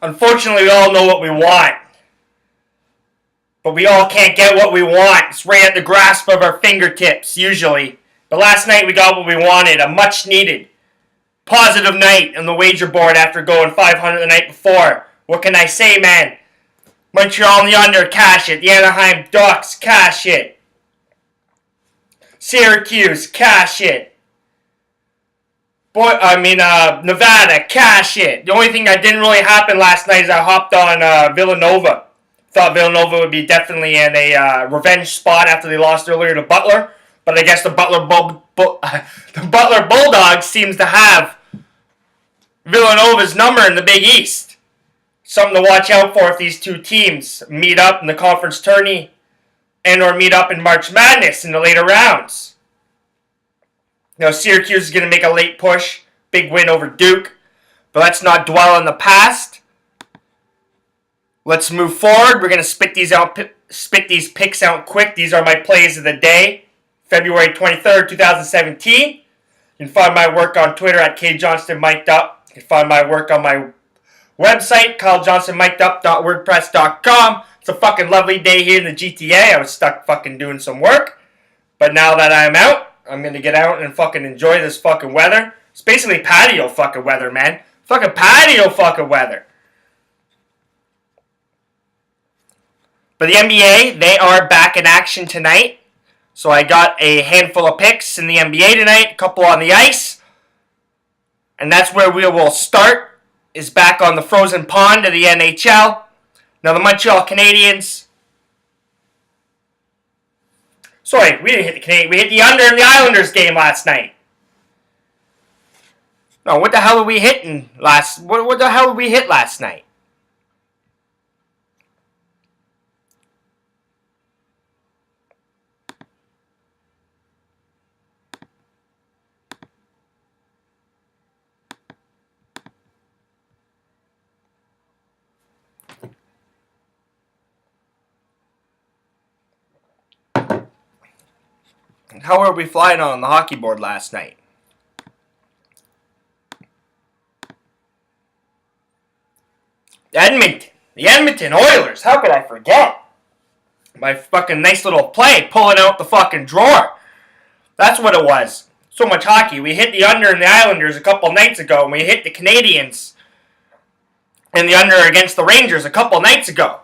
Unfortunately, we all know what we want. But we all can't get what we want. It's right at the grasp of our fingertips, usually. But last night we got what we wanted. A much needed positive night on the wager board after going 500 the night before. What can I say, man? Montreal on the under, cash it. The Anaheim Ducks, cash it. Syracuse, cash it. Nevada, cash it. The only thing that didn't really happen last night is I hopped on Villanova. Thought Villanova would be definitely in a revenge spot after they lost earlier to Butler. But I guess the Butler Bulldogs seems to have Villanova's number in the Big East. Something to watch out for if these two teams meet up in the conference tourney and or meet up in March Madness in the later rounds. Now, Syracuse is going to make a late push. Big win over Duke. But let's not dwell on the past. Let's move forward. We're going to spit these picks out quick. These are my plays of the day. February 23rd, 2017. You can find my work on Twitter at kjohnstonmikedup. You can find my work on my website, kylejohnstonmikedup.wordpress.com. It's a fucking lovely day here in the GTA. I was stuck fucking doing some work. But now that I'm out, I'm going to get out and fucking enjoy this fucking weather. It's basically patio fucking weather, man. Fucking patio fucking weather. But the NBA, they are back in action tonight. So I got a handful of picks in the NBA tonight, a couple on the ice. And that's where we will start, is back on the frozen pond of the NHL. Now the Montreal Canadiens. Sorry, we didn't hit the Canadiens. We hit the under in the Islanders game last night. No, what the hell are we hitting what the hell did we hit last night? How were we flying on the hockey board last night? Edmonton. The Edmonton Oilers. How could I forget? My fucking nice little play, pulling out the fucking drawer. That's what it was. So much hockey. We hit the under in the Islanders a couple nights ago, and we hit the Canadiens in the under against the Rangers a couple nights ago.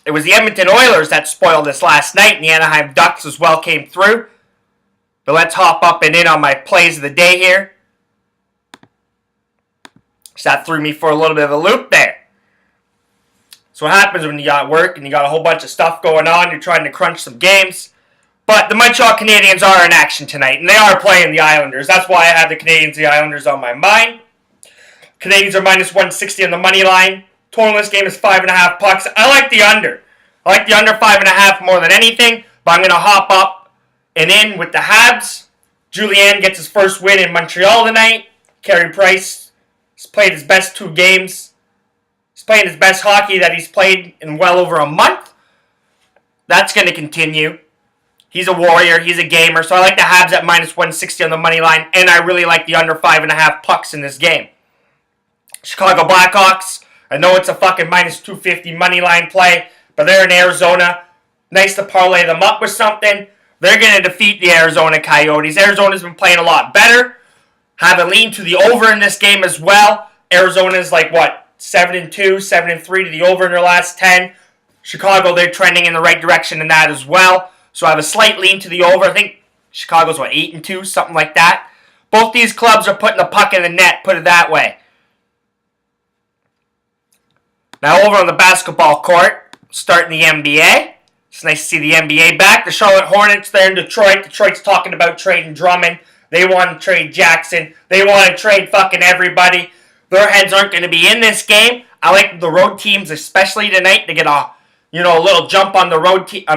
It was the Edmonton Oilers that spoiled us last night, and the Anaheim Ducks as well came through. But let's hop up and in on my plays of the day here. So that threw me for a little bit of a loop there. So what happens when you got work and you got a whole bunch of stuff going on, you're trying to crunch some games. But the Montreal Canadiens are in action tonight, and they are playing the Islanders. That's why I have the Canadiens and the Islanders on my mind. Canadiens are minus 160 on the money line. Total in this game is 5.5 pucks. I like the under. I like the under 5.5 more than anything, but I'm going to hop up and in with the Habs. Julien gets his first win in Montreal tonight. Carey Price has played his best 2 games. He's playing his best hockey that he's played in well over a month. That's going to continue. He's a warrior. He's a gamer. So I like the Habs at minus 160 on the money line, and I really like the under 5.5 pucks in this game. Chicago Blackhawks. I know it's a fucking minus 250 money line play, but they're in Arizona. Nice to parlay them up with something. They're going to defeat the Arizona Coyotes. Arizona's been playing a lot better. Have a lean to the over in this game as well. Arizona's like, 7-2, 7-3 to the over in their last 10. Chicago, they're trending in the right direction in that as well. So I have a slight lean to the over. I think Chicago's, 8-2, something like that. Both these clubs are putting the puck in the net, put it that way. Now over on the basketball court, starting the NBA. It's nice to see the NBA back. The Charlotte Hornets, they're in Detroit. Detroit's talking about trading Drummond. They want to trade Jackson. They want to trade fucking everybody. Their heads aren't going to be in this game. I like the road teams, especially tonight, to get a little jump on the road team. I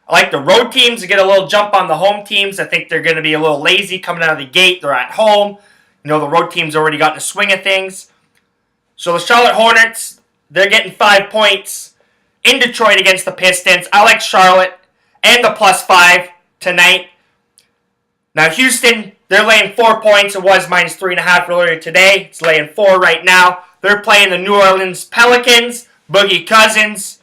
like the road teams to get a little jump on the home teams. I think they're going to be a little lazy coming out of the gate. They're at home. The road team's already got in the swing of things. So the Charlotte Hornets, they're getting 5 points in Detroit against the Pistons. I like Charlotte and the +5 tonight. Now Houston, They're laying 4 points. It was minus 3.5 earlier today. It's laying 4 right now. They're playing the New Orleans Pelicans, Boogie Cousins,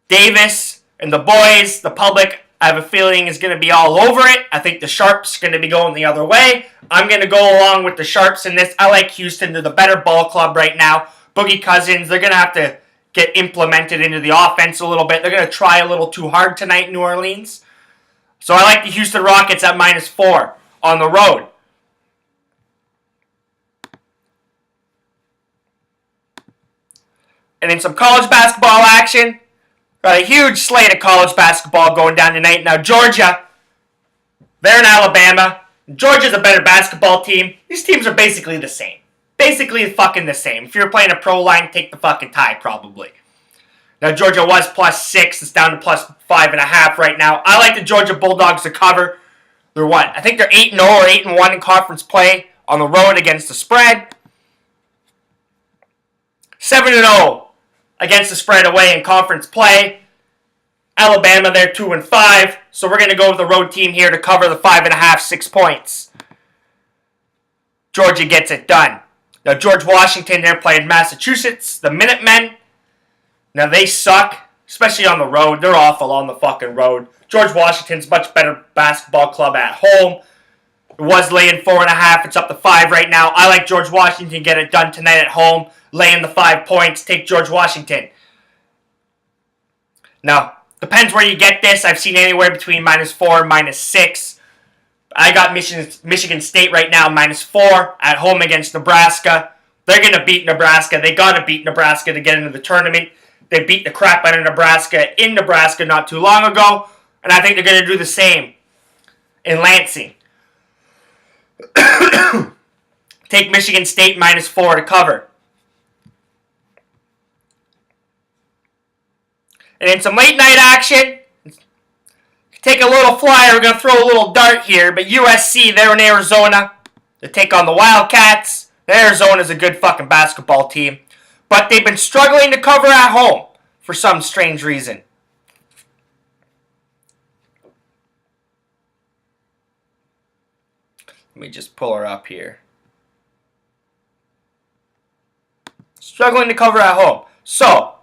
Davis, and the boys. The public, I have a feeling, is going to be all over it. I think the Sharps are going to be going the other way. I'm going to go along with the Sharps in this. I like Houston. They're the better ball club right now. Boogie Cousins, they're going to have to get implemented into the offense a little bit. They're going to try a little too hard tonight in New Orleans. So I like the Houston Rockets at minus 4 on the road. And in some college basketball action, got a huge slate of college basketball going down tonight. Now Georgia, they're in Alabama. Georgia's a better basketball team. These teams are basically the same. Basically fucking the same. If you're playing a pro line, take the fucking tie probably. Now Georgia was plus 6. It's down to plus 5.5 right now. I like the Georgia Bulldogs to cover. They're what? I think they're 8-0 or 8-1 in conference play on the road against the spread. 7-0 against the spread away in conference play. Alabama, they're 2-5. So we're going to go with the road team here to cover the 5.5, 6 points. Georgia gets it done. Now George Washington, they're playing Massachusetts, the Minutemen. Now they suck, especially on the road. They're awful on the fucking road. George Washington's much better basketball club at home. It was laying 4.5. It's up to 5 right now. I like George Washington to get it done tonight at home. Laying the 5 points. Take George Washington. Now, depends where you get this. I've seen anywhere between minus 4 and minus 6. I got Michigan State right now, minus 4 at home against Nebraska. They're going to beat Nebraska. They got to beat Nebraska to get into the tournament. They beat the crap out of Nebraska in Nebraska not too long ago. And I think they're going to do the same in Lansing. Take Michigan State minus 4 to cover. And in some late night action, take a little flyer. We're going to throw a little dart here. But USC, they're in Arizona. They take on the Wildcats. Arizona's a good fucking basketball team. But they've been struggling to cover at home for some strange reason. Let me just pull her up here. Struggling to cover at home. So,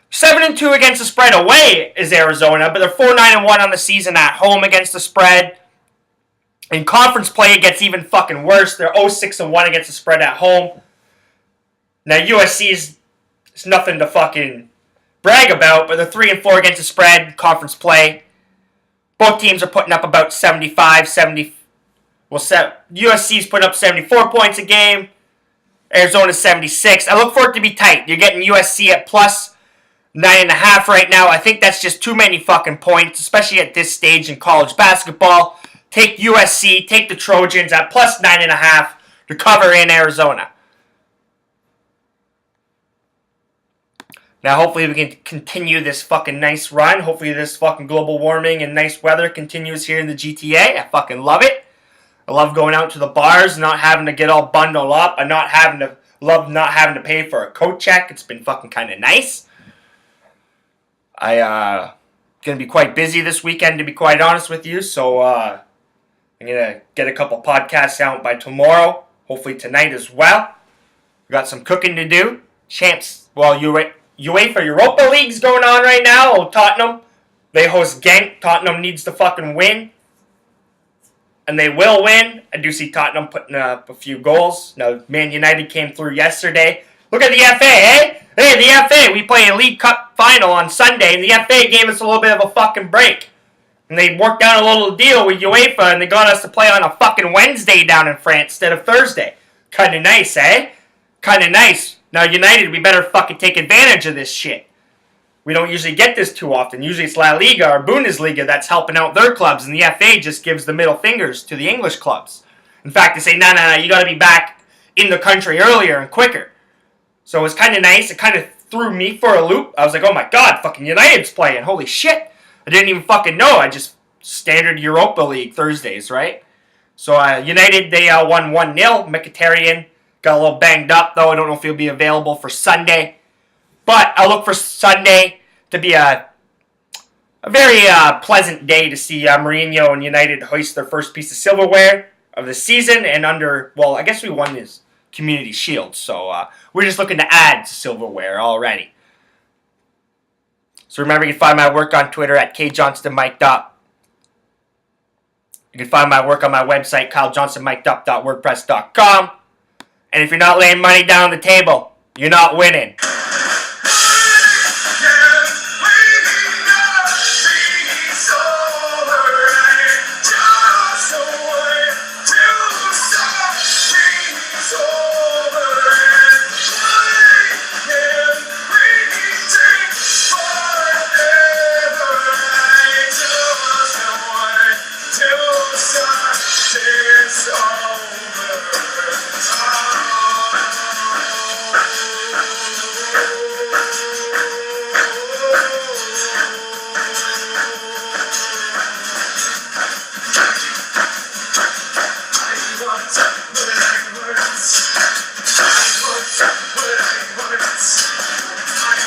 7-2 against the spread away is Arizona, but they're 4-9-1 on the season at home against the spread. In conference play, it gets even fucking worse. They're 0-6-1 against the spread at home. Now, USC is nothing to fucking brag about, but they're 3-4 against the spread, conference play. Both teams are putting up about 75, 70. USC's putting up 74 points a game. Arizona's 76. I look for it to be tight. You're getting USC at plus 9.5 right now. I think that's just too many fucking points, especially at this stage in college basketball. Take USC, take the Trojans at plus 9.5 to cover in Arizona. Now, hopefully we can continue this fucking nice run. Hopefully this fucking global warming and nice weather continues here in the GTA. I fucking love it. I love going out to the bars and not having to get all bundled up. I love not having to pay for a coat check. It's been fucking kind of nice. I going to be quite busy this weekend, to be quite honest with you. So I'm going to get a couple podcasts out by tomorrow. Hopefully tonight as well. We got some cooking to do. UEFA Europa League's going on right now. Tottenham, they host Genk. Tottenham needs to fucking win. And they will win. I do see Tottenham putting up a few goals. Now, Man United came through yesterday. Look at the FA, eh? Hey, the FA, we play a League Cup final on Sunday, and the FA gave us a little bit of a fucking break. And they worked out a little deal with UEFA, and they got us to play on a fucking Wednesday down in France instead of Thursday. Kinda nice, eh? Kinda nice. Now, United, we better fucking take advantage of this shit. We don't usually get this too often. Usually it's La Liga or Bundesliga that's helping out their clubs, and the FA just gives the middle fingers to the English clubs. In fact, they say, no, you got to be back in the country earlier and quicker. So it was kind of nice. It kind of threw me for a loop. I was like, oh my god, fucking United's playing. Holy shit. I didn't even fucking know. I just standard Europa League Thursdays, right? So United, they won 1-0. Mkhitaryan got a little banged up, though. I don't know if he'll be available for Sunday. But I look for Sunday to be a very pleasant day to see Mourinho and United hoist their first piece of silverware. of the season, and I guess we won this Community Shield, so we're just looking to add silverware already. So remember, you can find my work on Twitter at kjohnstonmikedup. You can find my work on my website, kylejohnstonmikedup.wordpress.com. And if you're not laying money down on the table, you're not winning.